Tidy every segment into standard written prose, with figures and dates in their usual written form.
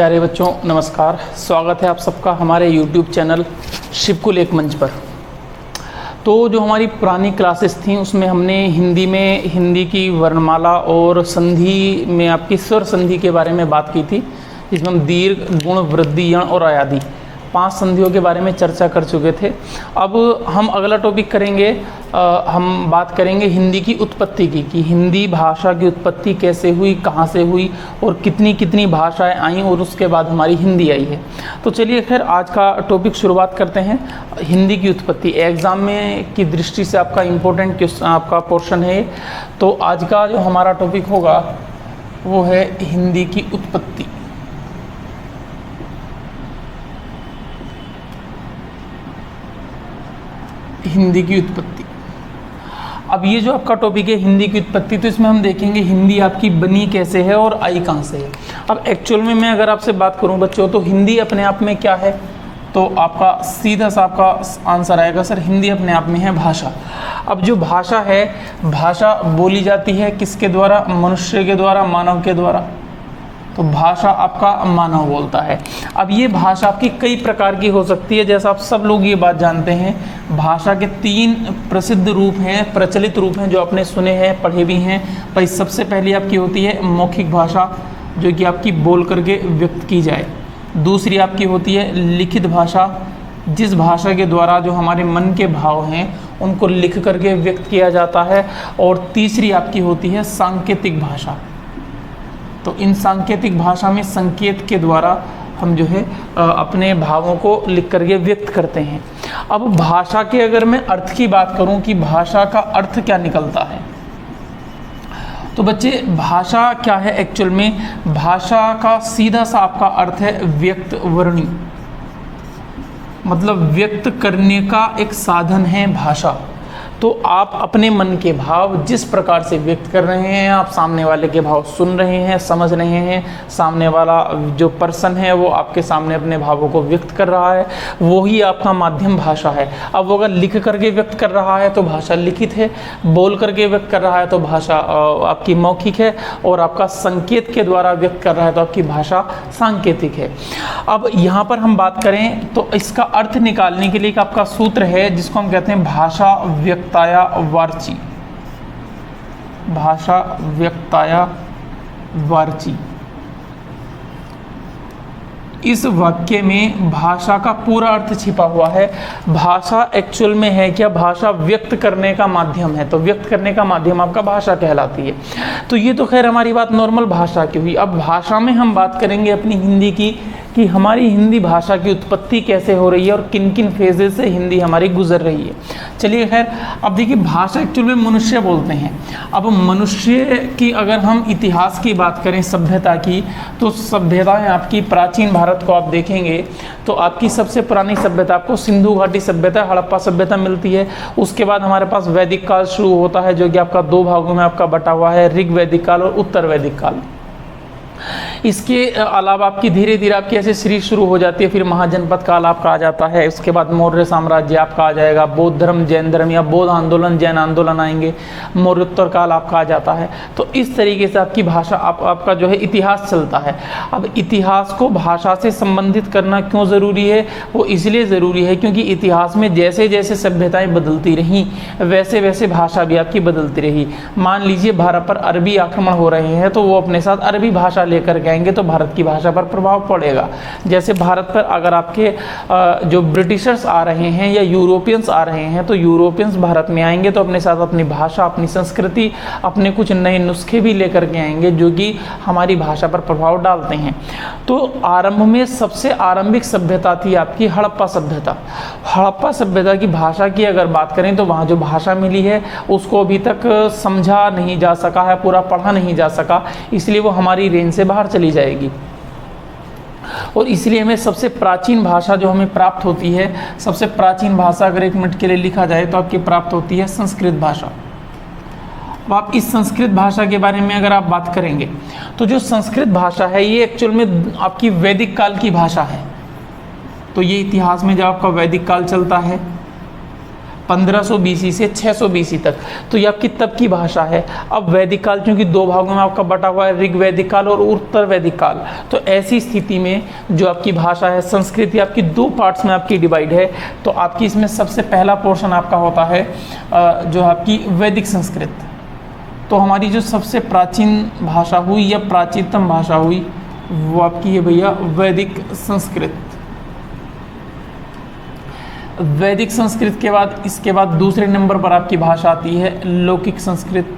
प्यारे बच्चों नमस्कार। स्वागत है आप सबका हमारे YouTube चैनल शिवकुल एक मंच पर। तो जो हमारी पुरानी क्लासेस थी उसमें हमने हिंदी की वर्णमाला और संधि में आपकी स्वर संधि के बारे में बात की थी, जिसमें हम दीर्घ, गुण, वृद्धि, यण और आयादी 5 संधियों के बारे में चर्चा कर चुके थे। अब हम अगला टॉपिक करेंगे, हम बात करेंगे हिंदी की उत्पत्ति की, कि हिंदी भाषा की उत्पत्ति कैसे हुई, कहाँ से हुई और कितनी कितनी भाषाएं आई और उसके बाद हमारी हिंदी आई है। तो चलिए खैर आज का टॉपिक शुरुआत करते हैं। हिंदी की उत्पत्ति एग्ज़ाम में की दृष्टि से आपका इम्पोर्टेंट क्वेश्चन आपका पोर्शन है। तो आज का जो हमारा टॉपिक होगा वो है हिंदी की उत्पत्ति। हिंदी की उत्पत्ति। अब ये जो आपका टॉपिक है हिंदी की उत्पत्ति, तो इसमें हम देखेंगे हिंदी आपकी बनी कैसे है और आई कहाँ से है। अब एक्चुअल में मैं अगर आपसे बात करूं बच्चों, तो हिंदी अपने आप में क्या है, तो आपका सीधा सा आपका आंसर आएगा सर हिंदी अपने आप में है भाषा। अब जो भाषा है, भाषा बोली जाती है किसके द्वारा, मनुष्य के द्वारा, मानव के द्वारा। तो भाषा आपका मानव बोलता है। अब ये भाषा आपकी कई प्रकार की हो सकती है, जैसा आप सब लोग ये बात जानते हैं। भाषा के 3 प्रसिद्ध रूप हैं, प्रचलित रूप हैं, जो आपने सुने हैं, पढ़े भी हैं। भाई सबसे पहली आपकी होती है मौखिक भाषा, जो कि आपकी बोल करके व्यक्त की जाए। दूसरी आपकी होती है लिखित भाषा, जिस भाषा के द्वारा जो हमारे मन के भाव हैं उनको लिख करके व्यक्त किया जाता है। और तीसरी आपकी होती है सांकेतिक भाषा। तो इन सांकेतिक भाषा में संकेत के द्वारा हम जो है अपने भावों को लिख करके व्यक्त करते हैं। अब भाषा के अगर मैं अर्थ की बात करूं कि भाषा का अर्थ क्या निकलता है, तो बच्चे भाषा क्या है एक्चुअल में, भाषा का सीधा सा आपका अर्थ है व्यक्त वर्णी, मतलब व्यक्त करने का एक साधन है भाषा। तो आप अपने मन के भाव जिस प्रकार से व्यक्त कर रहे हैं, आप सामने वाले के भाव सुन रहे हैं, समझ रहे हैं, सामने वाला जो पर्सन है वो आपके सामने अपने भावों को व्यक्त कर रहा है, वही आपका माध्यम भाषा है। अब वो अगर लिख करके व्यक्त कर रहा है तो भाषा लिखित है, बोल करके व्यक्त कर रहा है तो भाषा आपकी मौखिक है, और आपका संकेत के द्वारा व्यक्त कर रहा है तो आपकी भाषा सांकेतिक है। अब यहाँ पर हम बात करें तो इसका अर्थ निकालने के लिए आपका सूत्र है जिसको हम कहते हैं भाषा व्यक्ताया वार्ची। भाषा व्यक्ताया वार्ची। इस वाक्य में भाषा का पूरा अर्थ छिपा हुआ है। भाषा एक्चुअल में है क्या, भाषा व्यक्त करने का माध्यम है। तो व्यक्त करने का माध्यम आपका भाषा कहलाती है। तो ये तो खैर हमारी बात नॉर्मल भाषा की हुई। अब भाषा में हम बात करेंगे अपनी हिंदी की, कि हमारी हिंदी भाषा की उत्पत्ति कैसे हो रही है और किन किन फेजेस से हिंदी हमारी गुजर रही है। चलिए खैर अब देखिए, भाषा एक्चुअल में मनुष्य बोलते हैं। अब मनुष्य की अगर हम इतिहास की बात करें, सभ्यता की, तो सभ्यताएं आपकी प्राचीन भारत को आप देखेंगे तो आपकी सबसे पुरानी सभ्यता आपको सिंधु घाटी सभ्यता, हड़प्पा सभ्यता मिलती है। उसके बाद हमारे पास वैदिक काल शुरू होता है, जो कि आपका 2 भागों में आपका बटा हुआ है, ऋग वैदिक काल और उत्तर वैदिक काल। इसके अलावा आपकी धीरे धीरे आपकी ऐसे सीरीज शुरू हो जाती है। फिर महाजनपद काल आपका आ जाता है, उसके बाद मौर्य साम्राज्य आपका आ जाएगा, बौद्ध धर्म, जैन धर्म या बौद्ध आंदोलन, जैन आंदोलन आएंगे, मौर्योत्तर काल आपका आ जाता है। तो इस तरीके से आपकी भाषा आपका जो है इतिहास चलता है। अब इतिहास को भाषा से संबंधित करना क्यों ज़रूरी है, वो इसलिए ज़रूरी है क्योंकि इतिहास में जैसे जैसे सभ्यताएँ बदलती रहीं वैसे वैसे भाषा भी आपकी बदलती रही। मान लीजिए भारत पर अरबी आक्रमण हो रहे हैं तो वो अपने साथ अरबी भाषा लेकर के आएंगे तो भारत की भाषा पर प्रभाव पड़ेगा। जैसे भारत पर अगर आपके जो ब्रिटिशर्स आ रहे हैं या यूरोपियंस आ रहे हैं, तो यूरोपियंस भारत में आएंगे तो अपने साथ अपनी भाषा, अपनी संस्कृति, अपने कुछ नए नुस्खे भी लेकर के आएंगे जो कि हमारी भाषा पर प्रभाव डालते हैं। तो आरंभ में सबसे आरंभिक सभ्यता थी आपकी हड़प्पा सभ्यता। हड़प्पा सभ्यता की भाषा की अगर बात करें तो वहाँ जो भाषा मिली है उसको अभी तक समझा नहीं जा सका है, पूरा पढ़ा नहीं जा सका, इसलिए वो हमारी रेंज से बाहर चली जाएगी। और इसलिए हमें सबसे प्राचीन भाषा जो हमें प्राप्त होती है, सबसे प्राचीन भाषा अगर 1 मिनट के लिए लिखा जाए तो आपकी प्राप्त होती है संस्कृत भाषा। अब आप इस संस्कृत भाषा के बारे में अगर आप बात करेंगे तो जो संस्कृत भाषा है ये एक्चुअल में आपकी वैदिक काल की भाषा है। तो ये इतिहास में जब आपका वैदिक काल चलता है 1500 BC से 600 BC तक। तो ये आपकी तब की भाषा है। अब वैदिक काल क्योंकि दो भागों में आपका बटा हुआ है, ऋग वैदिक काल और उत्तर वैदिक काल, तो ऐसी स्थिति में जो आपकी भाषा है संस्कृत आपकी दो पार्ट्स में आपकी डिवाइड है। तो आपकी इसमें सबसे पहला पोर्शन आपका होता है जो आपकी वैदिक संस्कृत। तो हमारी जो सबसे प्राचीन भाषा हुई या प्राचीनतम भाषा हुई वो आपकी है भैया वैदिक संस्कृत। वैदिक संस्कृत के बाद इसके बाद दूसरे नंबर पर आपकी भाषा आती है लौकिक संस्कृत।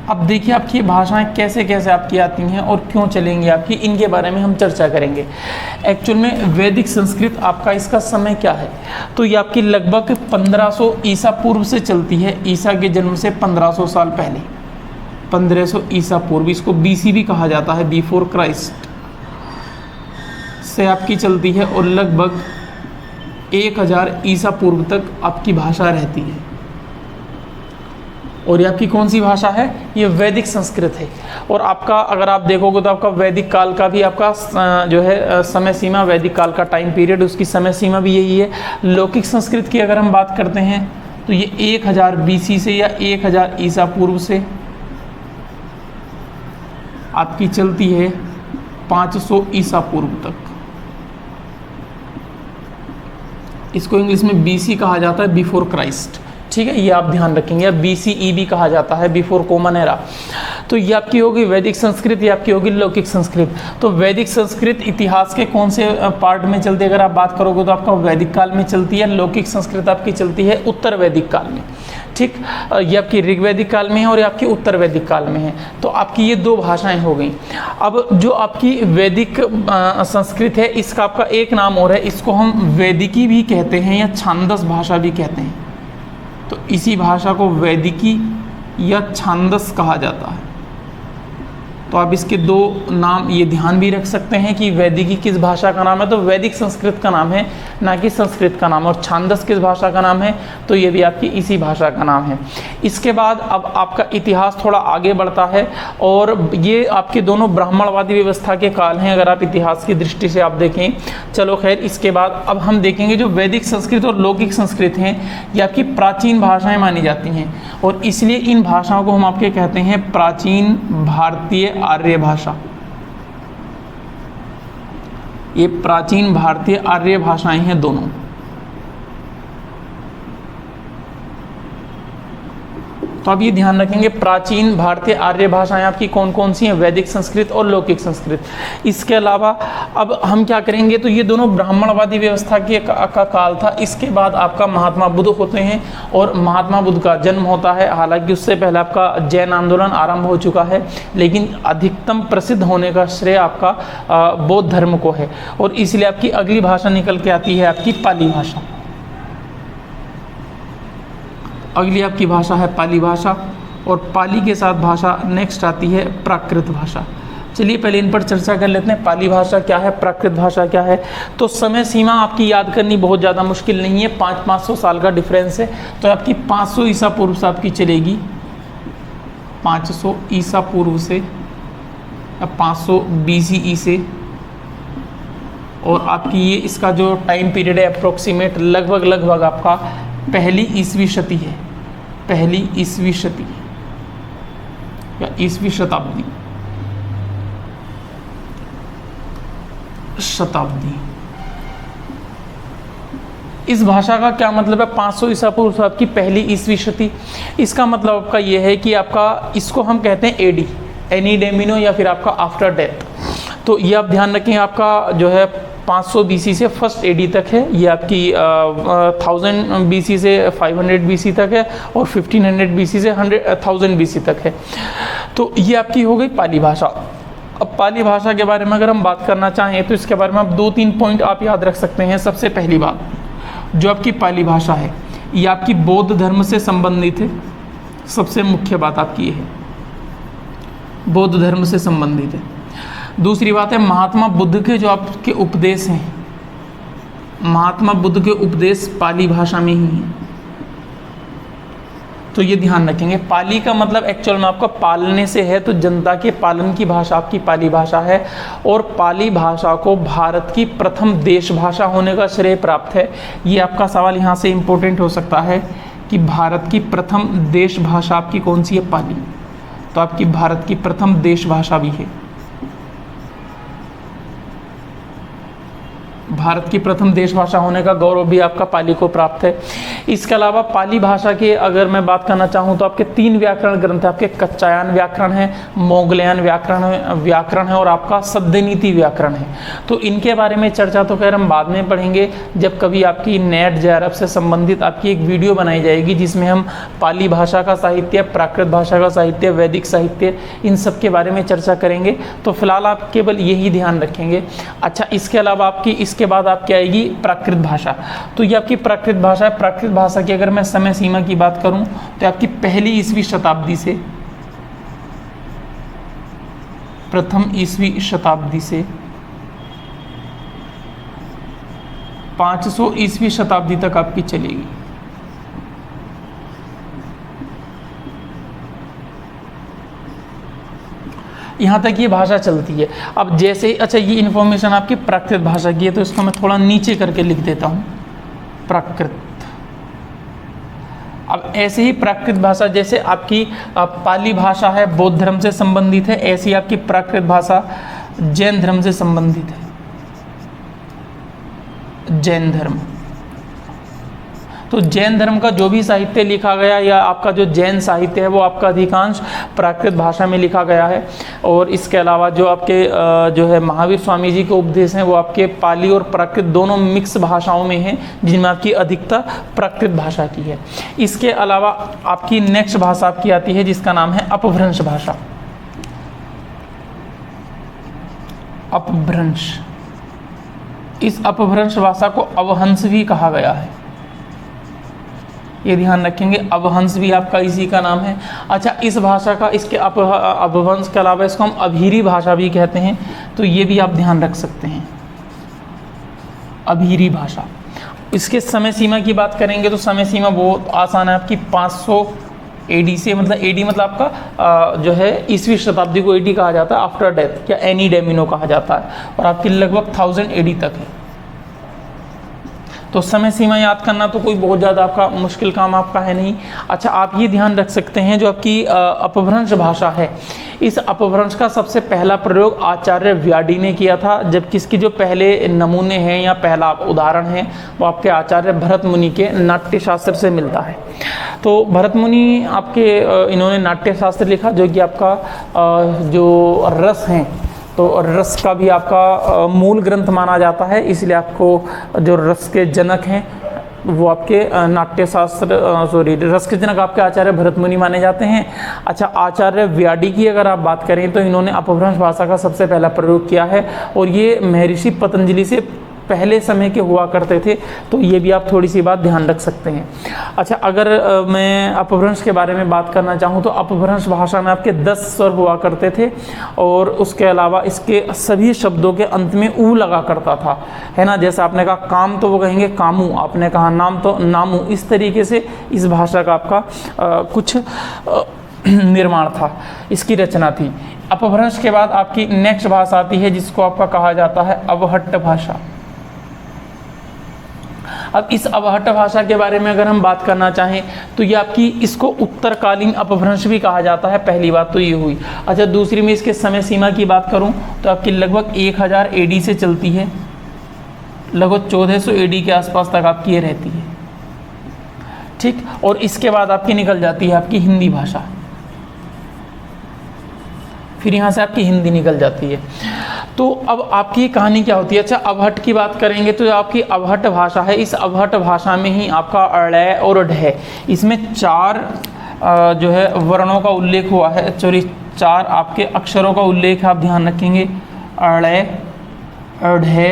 अब देखिए आपकी भाषाएं कैसे कैसे आपकी आती हैं और क्यों चलेंगी आपकी, इनके बारे में हम चर्चा करेंगे। एक्चुअल में वैदिक संस्कृत आपका इसका समय क्या है, तो ये आपकी लगभग 1500 ईसा पूर्व से चलती है। ईसा के जन्म से 1500 साल पहले, 1500 ईसा पूर्व, इसको BC भी कहा जाता है, बिफोर क्राइस्ट, से आपकी चलती है और लगभग 1000 ईसा पूर्व तक आपकी भाषा रहती है। और ये आपकी कौन सी भाषा है, ये वैदिक संस्कृत है। और आपका अगर आप देखोगे तो आपका वैदिक काल का भी आपका जो है समय सीमा, वैदिक काल का टाइम पीरियड, उसकी समय सीमा भी यही है। लौकिक संस्कृत की अगर हम बात करते हैं तो ये 1000 BC से या 1000 ईसा पूर्व से आपकी चलती है 500 ईसा पूर्व तक। इसको इंग्लिश में BC कहा जाता है, बिफोर क्राइस्ट, ठीक है, ये आप ध्यान रखेंगे। BCE भी कहा जाता है, बिफोर कॉमन एरा। तो ये आपकी होगी वैदिक संस्कृत, ये आपकी होगी लौकिक संस्कृत। तो वैदिक संस्कृत इतिहास के कौन से पार्ट में चलती है अगर आप बात करोगे तो आपका वैदिक काल में चलती है। लौकिक संस्कृत आपकी चलती है उत्तर वैदिक काल में, ठीक, ये आपकी ऋग्वैदिक काल में है और ये आपकी उत्तर वैदिक काल में है। तो आपकी ये दो भाषाएं हो गई। अब जो आपकी वैदिक संस्कृत है इसका आपका एक नाम और है, इसको हम वैदिकी भी कहते हैं या छांदस भाषा भी कहते हैं। तो इसी भाषा को वैदिकी या छांदस कहा जाता है। तो आप इसके दो नाम ये ध्यान भी रख सकते हैं कि वैदिकी किस भाषा का नाम है, तो वैदिक संस्कृत का नाम है, ना कि संस्कृत का नाम। और छांदस किस भाषा का नाम है, तो ये भी आपकी इसी भाषा का नाम है। इसके बाद अब आपका इतिहास थोड़ा आगे बढ़ता है और ये आपके दोनों ब्राह्मणवादी व्यवस्था के काल हैं अगर आप इतिहास की दृष्टि से आप देखें। चलो खैर, इसके बाद अब हम देखेंगे जो वैदिक संस्कृत और लौकिक संस्कृत हैं ये आपकी प्राचीन भाषाएँ मानी जाती हैं और इसलिए इन भाषाओं को हम आपके कहते हैं प्राचीन भारतीय आर्य भाषा। ये प्राचीन भारतीय आर्य भाषाएं हैं दोनों। तो आप ये ध्यान रखेंगे प्राचीन भारतीय आर्य भाषाएं आपकी कौन कौन सी हैं, वैदिक संस्कृत और लौकिक संस्कृत। इसके अलावा अब हम क्या करेंगे, तो ये दोनों ब्राह्मणवादी व्यवस्था का काल था। इसके बाद आपका महात्मा बुद्ध होते हैं और महात्मा बुद्ध का जन्म होता है। हालांकि उससे पहले आपका जैन आंदोलन आरंभ हो चुका है, लेकिन अधिकतम प्रसिद्ध होने का श्रेय आपका बौद्ध धर्म को है और इसलिए आपकी अगली भाषा निकल के आती है आपकी पाली भाषा। अगली आपकी भाषा है पाली भाषा और पाली के साथ भाषा नेक्स्ट आती है प्राकृत भाषा। चलिए पहले इन पर चर्चा कर लेते हैं, पाली भाषा क्या है, प्राकृत भाषा क्या है। तो समय सीमा आपकी याद करनी बहुत ज़्यादा मुश्किल नहीं है, 500 साल का डिफरेंस है। तो आपकी 500 ईसा पूर्व से आपकी चलेगी, 500 ईसा पूर्व से, 500 BCE से, और आपकी ये इसका जो टाइम पीरियड है अप्रोक्सीमेट लगभग आपका पहली ईसवी शती है, पहली ईसवी शती या ईसवी शताब्दी, इस भाषा का क्या मतलब है, 500 ईसा पूर्व आपकी पहली ईसवी शती। इसका मतलब आपका ये है कि आपका इसको हम कहते हैं एडी, एनी डेमिनो, या फिर आपका आफ्टर डेथ। तो ये आप ध्यान रखें, आपका जो है 500 BC से फर्स्ट AD तक है, ये आपकी 1000 BC से 500 BC तक है और 1500 BC से 1000 BC तक है। तो ये आपकी हो गई पाली भाषा। अब पाली भाषा के बारे में अगर हम बात करना चाहें तो इसके बारे में आप 2-3 पॉइंट आप याद रख सकते हैं। सबसे पहली बात, जो आपकी पाली भाषा है ये आपकी बौद्ध धर्म से संबंधित है। सबसे मुख्य बात आपकी ये है, बौद्ध धर्म से संबंधित है। दूसरी बात है, महात्मा बुद्ध के जो आपके उपदेश हैं, महात्मा बुद्ध के उपदेश पाली भाषा में ही हैं। तो ये ध्यान रखेंगे। पाली का मतलब एक्चुअल में आपका पालने से है, तो जनता के पालन की भाषा आपकी पाली भाषा है। और पाली भाषा को भारत की प्रथम देश भाषा होने का श्रेय प्राप्त है। ये आपका सवाल यहाँ से इम्पोर्टेंट हो सकता है कि भारत की प्रथम देश भाषा आपकी कौन सी है? पाली। तो आपकी भारत की प्रथम देश भाषा भी है, भारत की प्रथम देश भाषा होने का गौरव भी आपका पाली को प्राप्त है। इसके अलावा पाली भाषा के अगर मैं बात करना चाहूँ तो आपके 3 व्याकरण ग्रंथ है। आपके कच्चायन व्याकरण है, मोगलयान व्याकरण है और आपका सद्यनीति व्याकरण है। तो इनके बारे में चर्चा तो खैर हम बाद में पढ़ेंगे, जब कभी आपकी नेट जेआरएफ से संबंधित आपकी एक वीडियो बनाई जाएगी जिसमें हम पाली भाषा का साहित्य, प्राकृत भाषा का साहित्य, वैदिक साहित्य, इन सब के बारे में चर्चा करेंगे। तो फिलहाल आप केवल यही ध्यान रखेंगे। अच्छा, इसके अलावा आपकी इसके बाद आपकी आएगी प्राकृत भाषा। तो ये आपकी प्राकृत भाषा है। प्राकृत भाषा की अगर मैं समय सीमा की बात करूं तो आपकी पहली ईसवी शताब्दी से, प्रथम ईसवी शताब्दी से 500 ईसवी शताब्दी तक आपकी चलेगी। यहाँ तक ये भाषा चलती है। अब जैसे अच्छा, ये इन्फॉर्मेशन आपकी प्राकृत भाषा की है, तो इसको मैं थोड़ा नीचे करके लिख देता हूँ, प्राकृत। अब ऐसे ही प्राकृत भाषा जैसे आपकी पाली भाषा है बौद्ध धर्म से संबंधित है, ऐसी आपकी प्राकृत भाषा जैन धर्म से संबंधित है, जैन धर्म। तो जैन धर्म का जो भी साहित्य लिखा गया या आपका जो जैन साहित्य है वो आपका अधिकांश प्राकृत भाषा में लिखा गया है। और इसके अलावा जो आपके जो है महावीर स्वामी जी के उपदेश हैं वो आपके पाली और प्राकृत दोनों मिक्स भाषाओं में हैं, जिनमें आपकी अधिकता प्राकृत भाषा की है। इसके अलावा आपकी नेक्स्ट भाषा आपकी आती है जिसका नाम है अपभ्रंश भाषा। अपभ्रंश, इस अपभ्रंश भाषा को अवहंस भी कहा गया है, ये ध्यान रखेंगे। अवहंस भी आपका इसी का नाम है। अच्छा, इस भाषा का इसके अपभ्रंश के अलावा इसको हम अभीरी भाषा भी कहते हैं, तो ये भी आप ध्यान रख सकते हैं, अभीरी भाषा। इसके समय सीमा की बात करेंगे तो समय सीमा बहुत आसान है आपकी 500 AD से, मतलब AD मतलब आपका जो है ईसवी शताब्दी को AD कहा जाता है, आफ्टर डेथ या एनी डेमिनो कहा जाता है, और आपकी लगभग 1000 AD तक है। तो समय सीमा याद करना तो कोई बहुत ज़्यादा आपका मुश्किल काम आपका है नहीं। अच्छा, आप ये ध्यान रख सकते हैं जो आपकी अपभ्रंश भाषा है, इस अपभ्रंश का सबसे पहला प्रयोग आचार्य व्याडी ने किया था, जबकि इसके जो पहले नमूने हैं या पहला उदाहरण है वो आपके आचार्य भरत मुनि के नाट्यशास्त्र से मिलता है। तो भरत मुनि आपके इन्होंने नाट्यशास्त्र लिखा, जो कि आपका जो रस हैं, तो रस का भी आपका मूल ग्रंथ माना जाता है, इसलिए आपको जो रस के जनक हैं वो आपके रस के जनक आपके आचार्य भरत मुनि माने जाते हैं। अच्छा, आचार्य व्याडी की अगर आप बात करें तो इन्होंने अपभ्रंश भाषा का सबसे पहला प्रयोग किया है, और ये महर्षि पतंजलि से पहले समय के हुआ करते थे, तो ये भी आप थोड़ी सी बात ध्यान रख सकते हैं। अच्छा, अगर मैं अपभ्रंश के बारे में बात करना चाहूँ तो अपभ्रंश भाषा में आपके 10 स्वर हुआ करते थे, और उसके अलावा इसके सभी शब्दों के अंत में ऊ लगा करता था, है ना। जैसे आपने कहा काम तो वो कहेंगे कामू, आपने कहा नाम तो नामू, इस तरीके से इस भाषा का आपका कुछ निर्माण था, इसकी रचना थी। अपभ्रंश के बाद आपकी नेक्स्ट भाषा आती है जिसको आपका कहा जाता है अवहट्ट भाषा। अब इस अवहट्ट भाषा के बारे में अगर हम बात करना चाहें तो ये आपकी इसको उत्तरकालीन अपभ्रंश भी कहा जाता है, पहली बात तो ये हुई। अच्छा, दूसरी में इसके समय सीमा की बात करूं तो आपकी लगभग 1000 AD से चलती है, लगभग 1400 AD के आसपास तक आपकी ये रहती है, ठीक। और इसके बाद आपकी निकल जाती है आपकी हिंदी भाषा, फिर यहाँ से आपकी हिंदी निकल जाती है। तो अब आपकी कहानी क्या होती है? अच्छा, अवहट्ट की बात करेंगे तो आपकी अवहट्ट भाषा है, इस अवहट्ट भाषा में ही आपका अड़ और ढ, इसमें 4 जो है वर्णों का उल्लेख हुआ है, सॉरी 4 आपके अक्षरों का उल्लेख आप ध्यान रखेंगे, अड़, ढ,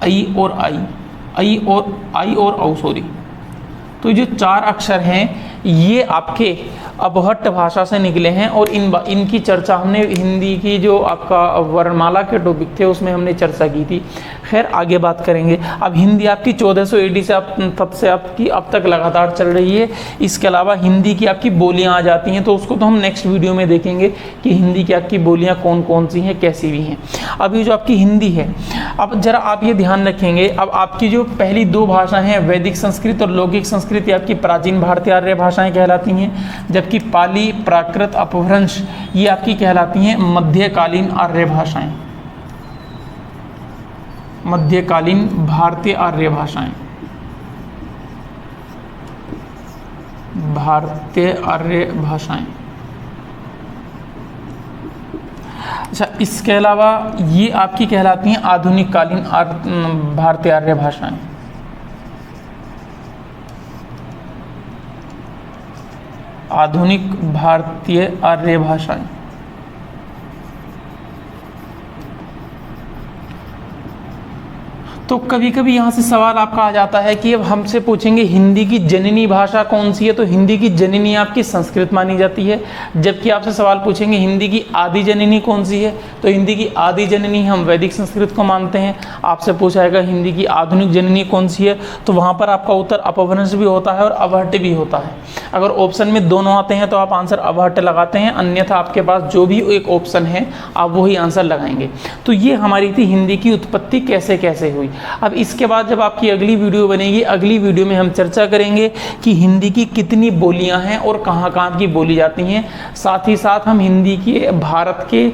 आई और आई, आई और औ, सॉरी। तो जो 4 अक्षर हैं ये आपके अपभट्ट भाषा से निकले हैं और इनकी चर्चा हमने हिंदी की जो आपका वर्णमाला के टॉपिक थे उसमें हमने चर्चा की थी। खैर आगे बात करेंगे। अब हिंदी आपकी 1400 AD से तब से आपकी अब तक लगातार चल रही है। इसके अलावा हिंदी की आपकी बोलियां आ जाती हैं, तो उसको तो हम नेक्स्ट वीडियो में देखेंगे कि हिंदी की आपकी बोलियां कौन कौन सी हैं, कैसी भी हैं। अब ये जो आपकी हिंदी है, अब जरा आप ये ध्यान रखेंगे, अब आपकी जो पहली दो भाषाएं हैं वैदिक संस्कृत और लौकिक संस्कृत, ये आपकी प्राचीन भारतीय आर्य भाषाएं कहलाती हैं, जबकि पाली, प्राकृत, अपभ्रंश ये आपकी कहलाती हैं मध्यकालीन आर्य भाषाएं, मध्यकालीन भारतीय आर्य भाषाएं, भारतीय आर्य भाषाएं। अच्छा, इसके अलावा ये आपकी कहलाती हैं आधुनिक कालीन भारतीय आर्य भाषाएं। आधुनिक भारतीय आर्य भाषाएं। तो कभी कभी यहाँ से सवाल आपका आ जाता है कि अब हमसे पूछेंगे हिंदी की जननी भाषा कौन सी है, तो हिंदी की जननी आपकी संस्कृत मानी जाती है। जबकि आपसे सवाल पूछेंगे हिंदी की आदि जननी कौन सी है, तो हिंदी की आदि जननी हम वैदिक संस्कृत को मानते हैं। आपसे पूछा जाएगा हिंदी की आधुनिक जननी कौन सी है, तो वहाँ पर आपका उत्तर अपभ्रंश भी होता है और अवहट्ट भी होता है। अगर ऑप्शन में दोनों आते हैं तो आप आंसर अवहट्ट लगाते हैं, अन्यथा आपके पास जो भी एक ऑप्शन है आप वही आंसर लगाएंगे। तो ये हमारी थी हिंदी की उत्पत्ति कैसे कैसे हुई। अब इसके बाद जब आपकी अगली वीडियो बनेगी, अगली वीडियो में हम चर्चा करेंगे कि हिंदी की कितनी बोलियां हैं और कहाँ कहाँ की बोली जाती हैं। साथ ही साथ हम हिंदी के भारत के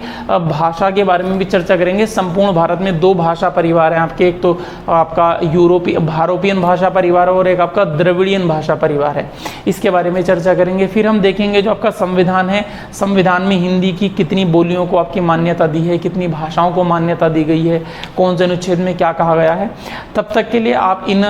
भाषा के बारे में भी चर्चा करेंगे। संपूर्ण भारत में दो भाषा परिवार हैं आपके, एक तो आपका भारोपियन भाषा परिवार और एक आपका द्रविड़ियन भाषा परिवार है। इसके बारे में चर्चा करेंगे। फिर हम देखेंगे जो आपका संविधान है, संविधान में हिंदी की कितनी बोलियों को आपकी मान्यता दी है, कितनी भाषाओं को मान्यता दी गई है, कौन से अनुच्छेद में क्या कहा गया है। तब तक के लिए आप इन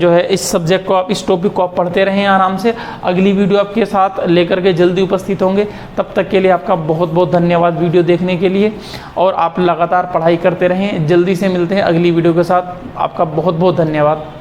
जो है इस सब्जेक्ट को, आप इस टॉपिक को आप पढ़ते रहें आराम से। अगली वीडियो आपके साथ लेकर के जल्दी उपस्थित होंगे। तब तक के लिए आपका बहुत बहुत धन्यवाद वीडियो देखने के लिए, और आप लगातार पढ़ाई करते रहें। जल्दी से मिलते हैं अगली वीडियो के साथ। आपका बहुत बहुत धन्यवाद।